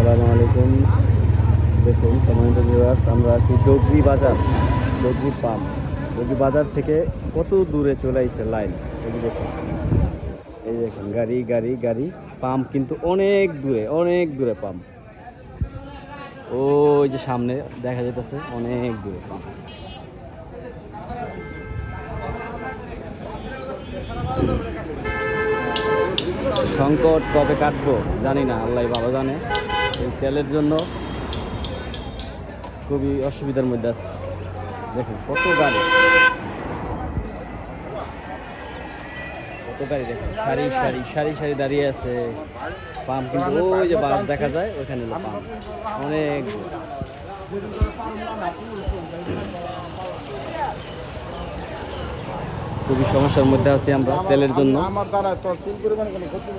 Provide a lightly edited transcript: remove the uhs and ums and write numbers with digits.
আসসালামু আলাইকুম। দেখুন সম্মানিত ভিউয়ার্স, আমরা আছি ডগরি বাজার, ডগরি পাম্প। ডগরি বাজার থেকে কত দূরে চলে আইছে লাইন। এই যে দেখুন, এই যে দেখুন গাড়ি গাড়ি গাড়ি, পাম্প কিন্তু অনেক দূরে, অনেক দূরে পাম্প। ওই যে সামনে দেখা যাইতেছে অনেক দূরে পাম্প। সংকট কবে কাটবো জানি না, আল্লাহ ভালো জানে। এই তেলের জন্য খুবই অসুবিধার মধ্যে আছে। দেখুন কত গাড়ি, কত গাড়ি দেখুন, সারি সারি সারি সারি দাঁড়িয়ে আছে। পাম্প কিন্তু ওই যে বাস দেখা যায়, ওইখানে হলো পাম্প। অনেক খুবই সমস্যার মধ্যে আছি আমরা তেলের জন্য। আমার দ্বারা তোর কোন পরিমাণে কোনো ক্ষতি